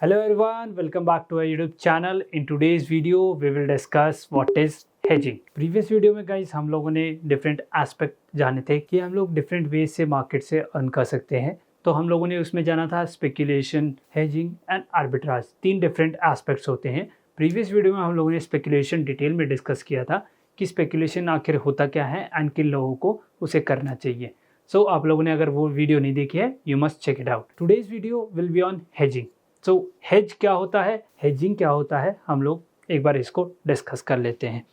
Hello everyone, welcome back to our YouTube channel. In today's video, we will discuss what is hedging. Previous video में guys हम लोगों ने different aspect जाने थे कि हम लोग डिफरेंट वेज से मार्केट से अर्न कर सकते हैं. तो हम लोगों ने उसमें जाना था स्पेकुलेशन, हेजिंग एंड आर्बिट्राज. तीन डिफरेंट एस्पेक्ट्स होते हैं. प्रीवियस वीडियो में हम लोगों ने स्पेकुलेशन डिटेल में डिस्कस किया था कि स्पेकुलेशन आखिर होता क्या है एंड किन लोगों को उसे करना चाहिए. सो आप लोगों ने अगर वो वीडियो नहीं देखी है, you must check it out. Today's video will be on hedging. So hedge क्या होता है, हेजिंग क्या होता है, हम लोग एक बार इसको डिस्कस कर लेते हैं.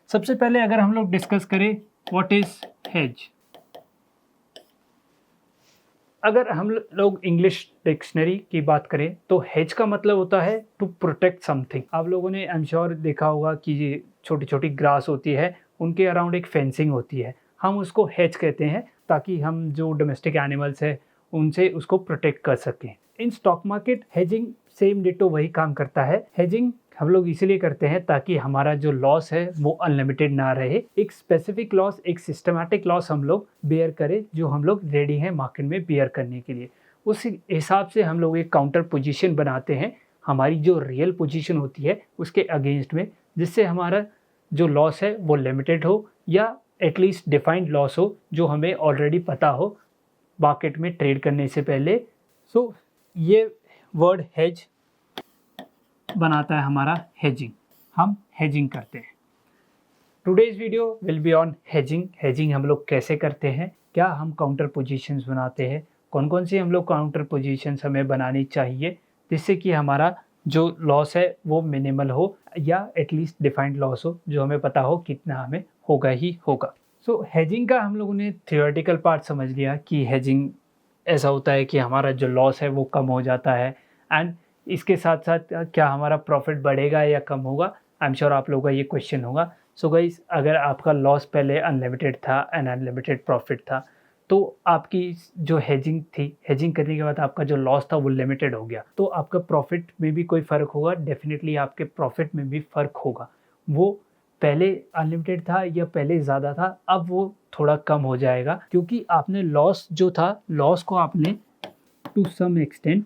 सबसे पहले अगर हम लोग डिस्कस करें व्हाट इज हेज. अगर हम लोग इंग्लिश डिक्शनरी की बात करें तो हेज का मतलब होता है टू प्रोटेक्ट समथिंग. आप लोगों ने आई एम श्योर देखा होगा कि ये छोटी छोटी ग्रास होती है, उनके अराउंड एक फेंसिंग होती है. हम उसको हेज कहते हैं ताकि हम जो डोमेस्टिक एनिमल्स है उनसे उसको प्रोटेक्ट कर सकें. In stock market hedging same ditto वही काम करता है. हेजिंग हम लोग इसीलिए करते हैं ताकि हमारा जो लॉस है वो अनलिमिटेड ना रहे. एक स्पेसिफिक लॉस, एक सिस्टमैटिक लॉस हम लोग बेयर करें जो हम लोग रेडी हैं मार्केट में बेयर करने के लिए. उस हिसाब से हम लोग एक काउंटर पोजीशन बनाते हैं हमारी जो रियल पोजीशन होती है उसके अगेंस्ट में, जिससे हमारा जो लॉस है वो लिमिटेड हो या एटलीस्ट डिफाइंड लॉस हो जो हमें ऑलरेडी पता हो मार्केट में ट्रेड करने से पहले. सो ये वर्ड हेज बनाता है हमारा हेजिंग. हम हेजिंग करते हैं. Today's video will be on hedging. Hedging हम लोग कैसे करते हैं, क्या हम काउंटर पोजीशंस बनाते हैं, कौन कौन सी हम लोग काउंटर पोजीशंस हमें बनानी चाहिए जिससे कि हमारा जो लॉस है वो मिनिमल हो या एटलीस्ट डिफाइंड लॉस हो जो हमें पता हो कितना हमें होगा ही होगा. सो हेजिंग का हम लोगों ने थियोरेटिकल पार्ट समझ लिया कि हेजिंग ऐसा होता है कि हमारा जो लॉस है वो कम हो जाता है एंड इसके साथ साथ क्या हमारा प्रॉफिट बढ़ेगा या कम होगा. आई एम श्योर आप लोगों का ये क्वेश्चन होगा. सो गाइस, अगर आपका लॉस पहले अनलिमिटेड था एंड अनलिमिटेड प्रॉफिट था तो आपकी जो हेजिंग थी, हेजिंग करने के बाद आपका जो लॉस था वो लिमिटेड हो गया तो आपका प्रॉफिट में भी कोई फ़र्क होगा. डेफिनेटली आपके प्रॉफिट में भी फ़र्क होगा. वो पहले अनलिमिटेड था या पहले ज़्यादा था, अब वो थोड़ा कम हो जाएगा क्योंकि आपने लॉस जो था, लॉस को आपने टू सम एक्सटेंट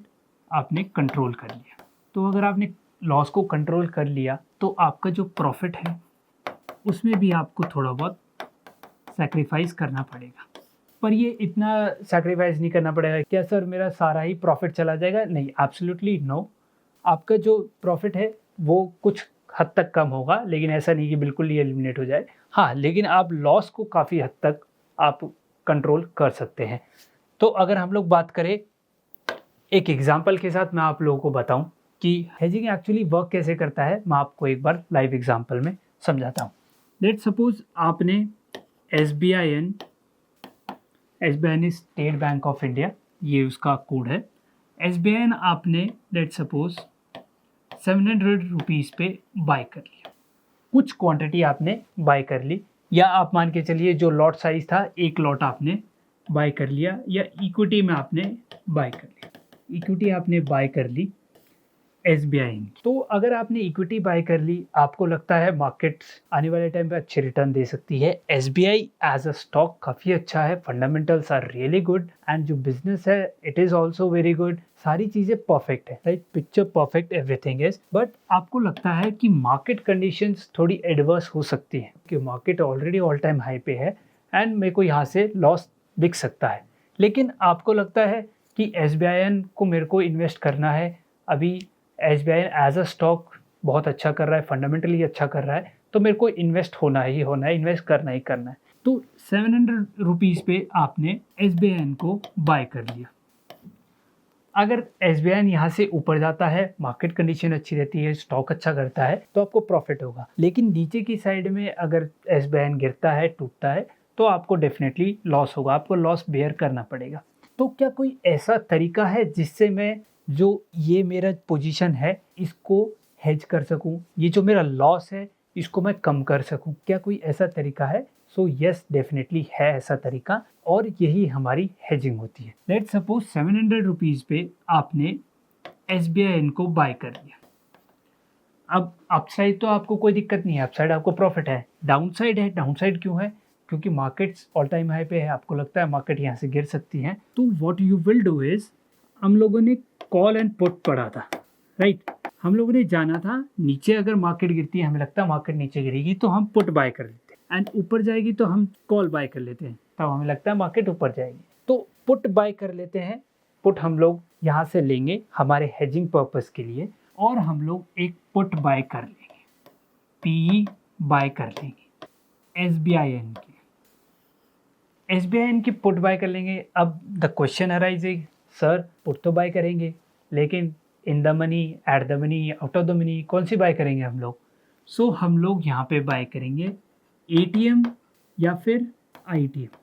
आपने कंट्रोल कर लिया. तो अगर आपने लॉस को कंट्रोल कर लिया तो आपका जो प्रॉफिट है उसमें भी आपको थोड़ा बहुत सैक्रिफाइस करना पड़ेगा. पर ये इतना सैक्रिफाइस नहीं करना पड़ेगा. क्या सर मेरा सारा ही प्रॉफिट चला जाएगा? नहीं, एब्सोल्युटली नो. आपका जो प्रॉफिट है वो कुछ हद तक कम होगा, लेकिन ऐसा नहीं कि बिल्कुल ही एलिमिनेट हो जाए. हाँ, लेकिन आप लॉस को काफ़ी हद तक आप कंट्रोल कर सकते हैं. तो अगर हम लोग बात करें एक एग्जांपल के साथ, मैं आप लोगों को बताऊं कि हेजिंग एक्चुअली वर्क कैसे करता है, मैं आपको एक बार लाइव एग्जांपल में समझाता हूं. लेट्स सपोज आपने SBIN is state bank of India, ये उसका कोड है. SBIN आपने लेट्स सपोज 700 रुपीज़ पे बाय कर लिया. कुछ क्वांटिटी आपने बाय कर ली, या आप मान के चलिए जो लॉट साइज था एक लॉट आपने बाय कर लिया, या इक्विटी में आपने बाय कर लिया. इक्विटी आपने बाय कर ली SBI. तो अगर आपने इक्विटी बाय कर ली, आपको लगता है मार्केट आने वाले टाइम पे अच्छे रिटर्न दे सकती है. SBI एज अ स्टॉक काफ़ी अच्छा है, fundamentals are really good and जो बिजनेस है it is also very good. सारी चीज़ें परफेक्ट है, right, picture perfect, everything is. But आपको लगता है कि मार्केट कंडीशंस थोड़ी एडवर्स हो सकती हैं कि market already all time high पे है एंड मेरे को यहाँ से लॉस दिख सकता है. लेकिन आपको लगता है कि SBI को मेरे को इन्वेस्ट करना है. अभी SBI एज अ स्टॉक बहुत अच्छा कर रहा है, फंडामेंटली अच्छा कर रहा है, तो मेरे को इन्वेस्ट होना ही होना है, इन्वेस्ट करना ही करना है. तो 700 रुपीज़ पे आपने SBI को बाय कर लिया. अगर SBI यहाँ से ऊपर जाता है, मार्केट कंडीशन अच्छी रहती है, स्टॉक अच्छा करता है, तो आपको प्रॉफिट होगा. लेकिन नीचे की साइड में अगर SBI गिरता है, टूटता है, तो आपको डेफिनेटली लॉस होगा, आपको लॉस बेयर करना पड़ेगा. तो क्या कोई ऐसा तरीका है जिससे मैं जो ये मेरा पोजीशन है इसको हेज कर सकूं, ये जो मेरा लॉस है इसको मैं कम कर सकूं? क्या कोई ऐसा तरीका है? सो यस, डेफिनेटली है ऐसा तरीका, और यही हमारी हेजिंग होती है. लेट्स सपोज 700 रुपीज़ पे आपने SBI को बाय कर लिया. अब अपसाइड तो आपको कोई दिक्कत नहीं है, अपसाइड आपको प्रॉफिट है. डाउनसाइड है. डाउनसाइड क्यों है? क्योंकि मार्केट्स ऑल टाइम हाई पे है, आपको लगता है मार्केट यहाँ से गिर सकती है. तो what you will do is, हम लोगों ने कॉल एंड पुट पढ़ा था. राइट। हम लोगों ने जाना था नीचे अगर मार्केट गिरती है, हमें लगता है मार्केट नीचे गिरेगी तो हम पुट बाय कर लेते हैं, एंड ऊपर जाएगी तो हम कॉल बाय कर लेते हैं, तब हमें लगता है मार्केट ऊपर जाएगी तो पुट बाय कर लेते हैं। पुट हम लोग यहाँ से लेंगे हमारे हेजिंग पर्पस के लिए, और हम लोग एक पुट बाय कर लेंगे, पी बाय कर लेंगे SBIN की, SBIN की पुट बाय कर लेंगे। अब the question arising, sir put तो बाय करेंगे लेकिन in the money, at the money, out of the money, कौन सी बाय करेंगे हम लोग? सो हम लोग यहाँ पे बाय करेंगे ATM या फिर ITM,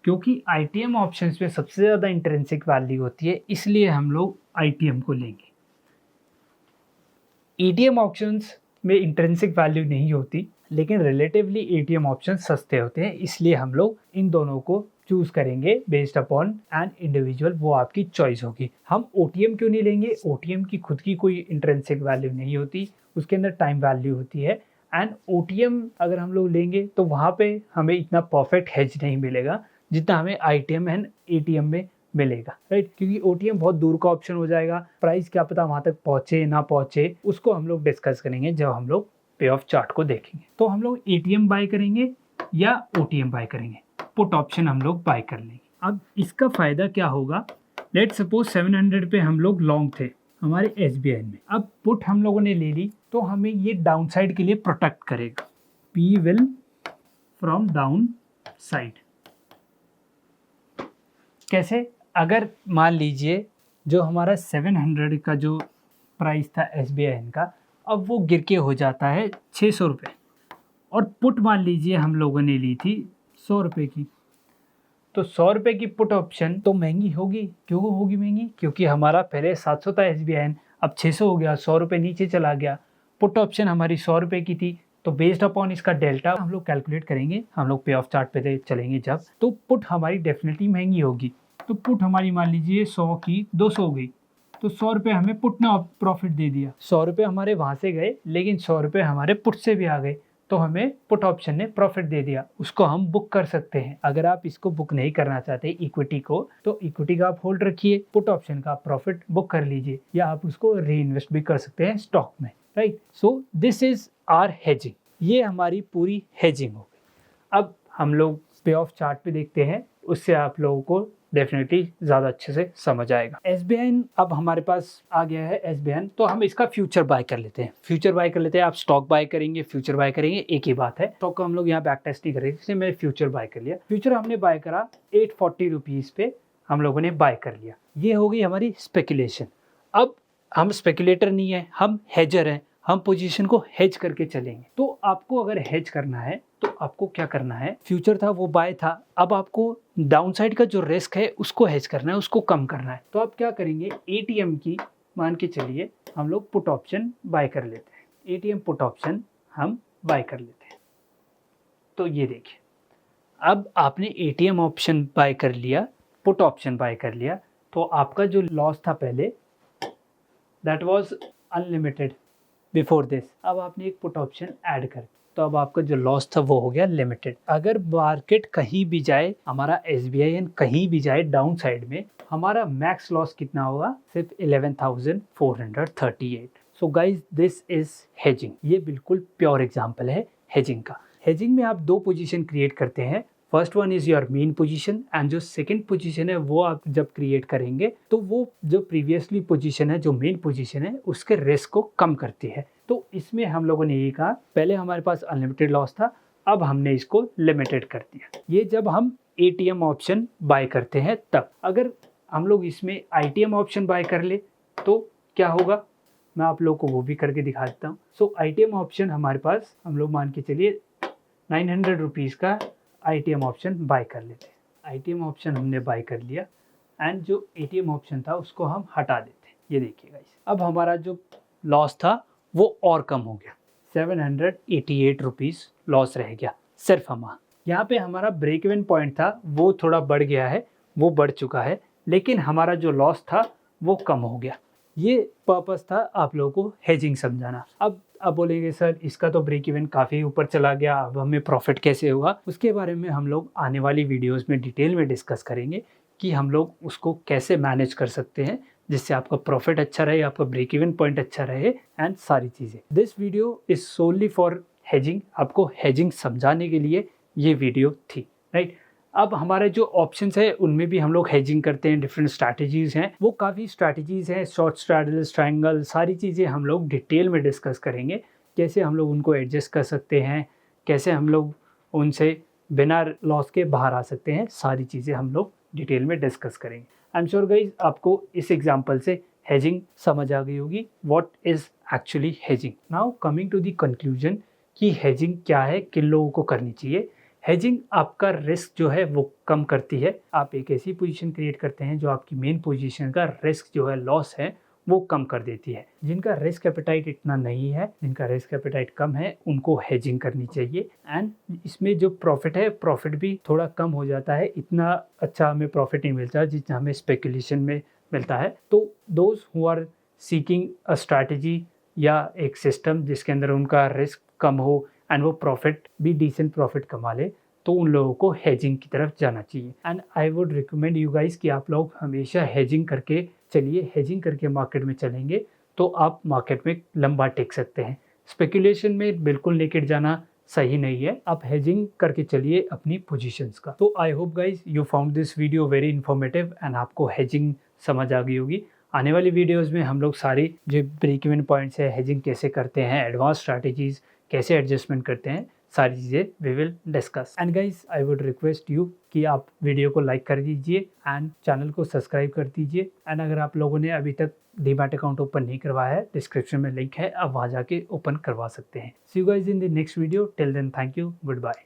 क्योंकि ITM ऑप्शंस पे सबसे ज़्यादा इंट्रिंसिक वैल्यू होती है, इसलिए हम लोग ITM को लेंगे। ATM ऑप्शंस में इंट्रिंसिक वैल्यू नहीं होती, लेकिन रिलेटिवली ATM ऑप्शन सस्ते होते हैं, इसलिए हम लोग इन दोनों को चूज करेंगे बेस्ड अपॉन एन इंडिविजुअल, वो आपकी चॉइस होगी। हम OTM क्यों नहीं लेंगे? OTM की खुद की कोई इंट्रिंसिक वैल्यू नहीं होती, उसके अंदर टाइम वैल्यू होती है, एंड OTM अगर हम लोग लेंगे तो वहाँ पे हमें इतना परफेक्ट हेज नहीं मिलेगा जितना हमें ITM एंड ATM में मिलेगा, राइट। क्योंकि OTM बहुत दूर का ऑप्शन हो जाएगा, प्राइस क्या पता वहाँ तक पहुँचे ना पहुँचे, उसको हम लोग डिस्कस करेंगे जब हम लोग पे ऑफ चार्ट को देखेंगे। तो हम लोग ATM बाय करेंगे या OTM बाय करेंगे, पुट ऑप्शन हम लोग बाय कर लेंगे। अब इसका फ़ायदा क्या होगा? लेट सपोज 700 पे हम लोग लॉन्ग थे हमारे SBI में, अब पुट हम लोगों ने ले ली तो हमें ये डाउन साइड के लिए प्रोटेक्ट करेगा, P will from down side. कैसे? अगर मान लीजिए जो हमारा 700 का जो प्राइस था SBI का, अब वो गिर के हो जाता है 600 रुपये, और पुट मान लीजिए हम लोगों ने ली थी 100 रुपये की, तो 100 रुपये की पुट ऑप्शन तो महंगी होगी। क्यों होगी महंगी? क्योंकि हमारा पहले 700 था SBI, अब 600 हो गया, 100 रुपये नीचे चला गया। पुट ऑप्शन हमारी 100 रुपये की थी, तो बेस्ड अपॉन इसका डेल्टा हम लोग कैलकुलेट करेंगे, हम लोग पे ऑफ चार्ट पे चलेंगे जब, तो पुट हमारी डेफिनेटली महंगी होगी। तो पुट हमारी मान लीजिए 100 की 200 हो गई, तो 100 रुपये हमें पुट ने प्रॉफिट दे दिया। 100 रुपये हमारे वहाँ से गए, लेकिन 100 रुपये हमारे पुट से भी आ गए, तो हमें पुट ऑप्शन ने प्रॉफिट दे दिया, उसको हम बुक कर सकते हैं। अगर आप इसको बुक नहीं करना चाहते इक्विटी को, तो इक्विटी का आप होल्ड रखिए, पुट ऑप्शन का प्रॉफिट बुक कर लीजिए, या आप उसको री इन्वेस्ट भी कर सकते हैं स्टॉक में, right. So this is our hedging, ये हमारी पूरी हेजिंग हो गई। अब हम लोग पे ऑफ चार्ट पे देखते हैं, उससे आप लोगों को डेफिनेटली ज़्यादा अच्छे से समझ आएगा। SBI अब हमारे पास आ गया है SBI, तो हम इसका फ्यूचर बाय कर लेते हैं। फ्यूचर बाय कर लेते हैं, आप स्टॉक बाय करेंगे, फ्यूचर बाय करेंगे, एक ही बात है। स्टॉक को हम लोग यहाँ बैक टेस्ट नहीं करेंगे, इसलिए मैंने फ्यूचर बाय कर लिया। फ्यूचर हमने बाय करा 840 रुपीज़ पे हम लोगों ने बाय कर लिया। ये हो गई हमारी स्पेकुलेशन। अब हम स्पेकुलेटर नहीं है, हम हेजर हैं, हम पोजीशन को हेज करके चलेंगे। तो आपको अगर हेज करना है तो आपको क्या करना है? फ्यूचर था वो बाय था, अब आपको डाउनसाइड का जो रिस्क है उसको हेज करना है, उसको कम करना है। तो आप क्या करेंगे? ATM की मान के चलिए हम लोग पुट ऑप्शन बाय कर लेते हैं, ATM पुट ऑप्शन हम बाय कर लेते हैं। तो ये देखिए, अब आपने ATM ऑप्शन बाय कर लिया, पुट ऑप्शन बाय कर लिया, तो आपका जो लॉस था पहले that was unlimited before this, अब आपने एक पुट ऑप्शन ऐड कर, तो अब आपका जो लॉस था वो हो गया लिमिटेड। अगर मार्केट कहीं भी जाए, हमारा SBI कहीं भी जाए डाउन साइड में, हमारा मैक्स लॉस कितना होगा? सिर्फ 11,438। So guys this is hedging. ये बिल्कुल प्योर एग्जांपल है हेजिंग का। हेजिंग में आप दो पोजीशन क्रिएट करते हैं, first one is your main position, and जो सेकंड पोजीशन है वो आप जब क्रिएट करेंगे तो वो जो प्रीवियसली पोजीशन है, जो मेन पोजीशन है, उसके रिस्क को कम करती है। तो इसमें हम लोगों ने ये कहा, पहले हमारे पास अनलिमिटेड लॉस था, अब हमने इसको लिमिटेड कर दिया। ये जब हम ATM ऑप्शन बाय करते हैं तब। अगर हम लोग इसमें ITM ऑप्शन बाय कर ले तो क्या होगा, मैं आप लोगों को वो भी करके दिखा देता हूँ। सो ITM ऑप्शन हमारे पास, हम लोग मान के चलिए 900 रुपीज़ का ITM ऑप्शन बाय कर लेते हैं। ITM ऑप्शन हमने बाय कर लिया, एंड जो ATM ऑप्शन था उसको हम हटा देते हैं। ये देखिए गाइस, अब हमारा जो लॉस था वो और कम हो गया, 788 रुपीज़ लॉस रह गया सिर्फ हमारा। यहाँ पे हमारा ब्रेक इवन पॉइंट था वो थोड़ा बढ़ गया है, वो बढ़ चुका है, लेकिन हमारा जो लॉस था वो कम हो गया। ये पर्पस था आप लोगों को हेजिंग समझाना। अब बोलेंगे सर इसका तो ब्रेक इवन काफ़ी ऊपर चला गया, अब हमें प्रॉफिट कैसे होगा? उसके बारे में हम लोग आने वाली वीडियोस में डिटेल में डिस्कस करेंगे कि हम लोग उसको कैसे मैनेज कर सकते हैं जिससे आपका प्रॉफिट अच्छा रहे, आपका ब्रेक इवन पॉइंट अच्छा रहे एंड सारी चीज़ें। This video is solely for hedging, आपको हेजिंग समझाने के लिए ये वीडियो थी, राइट। अब हमारे जो ऑप्शंस है उनमें भी हम लोग हेजिंग करते हैं, डिफरेंट स्ट्रैटेजीज़ हैं, वो काफ़ी स्ट्रैटेजीज़ हैं, शॉर्ट स्ट्रैडल्स, ट्रायंगल, सारी चीज़ें हम लोग डिटेल में डिस्कस करेंगे, कैसे हम लोग उनको एडजस्ट कर सकते हैं, कैसे हम लोग उनसे बिना लॉस के बाहर आ सकते हैं, सारी चीज़ें हम लोग डिटेल में डिस्कस करेंगे। आई एम श्योर गाइज आपको इस एग्जाम्पल से हेजिंग समझ आ गई होगी, what is actually hedging. Now coming to the conclusion कि हेजिंग क्या है, किन लोगों को करनी चाहिए। हेजिंग आपका रिस्क जो है वो कम करती है। आप एक ऐसी पोजीशन क्रिएट करते हैं जो आपकी मेन पोजीशन का रिस्क जो है, लॉस है, वो कम कर देती है। जिनका रिस्क एपेटाइट इतना नहीं है, जिनका रिस्क एपेटाइट कम है, उनको हेजिंग करनी चाहिए। एंड इसमें जो प्रॉफिट है, प्रॉफिट भी थोड़ा कम हो जाता है, इतना अच्छा हमें प्रॉफिट नहीं मिलता जितना हमें स्पेकुलेशन में मिलता है। तो those who are seeking a strategy या एक सिस्टम जिसके अंदर उनका रिस्क कम हो एंड वो प्रॉफिट भी डिसेंट प्रॉफिट कमा ले, तो उन लोगों को हेजिंग की तरफ जाना चाहिए। And I would recommend you guys कि आप लोग हमेशा हेजिंग करके चलिए। हेजिंग करके मार्केट में चलेंगे तो आप मार्केट में लंबा टेक सकते हैं। स्पेकुलेशन में बिल्कुल लेकर जाना सही नहीं है, आप हेजिंग करके चलिए अपनी पोजीशंस का। तो I hope guys you found this video very informative and आपको हेजिंग समझ आ गई होगी। आने वाली वीडियोस में हम लोग सारी जो ब्रेक इवन पॉइंट्स है, हेजिंग कैसे करते हैं, एडवांस स्ट्रैटेजीज कैसे एडजस्टमेंट करते हैं, सारी चीज़ें we will discuss. And guys I would request you कि आप वीडियो को लाइक कर दीजिए एंड चैनल को सब्सक्राइब कर दीजिए। एंड अगर आप लोगों ने अभी तक डीमैट अकाउंट ओपन नहीं करवाया है, डिस्क्रिप्शन में लिंक है, आप वहाँ जाके ओपन करवा सकते हैं। See you guys in the next video, till then thank you, good bye.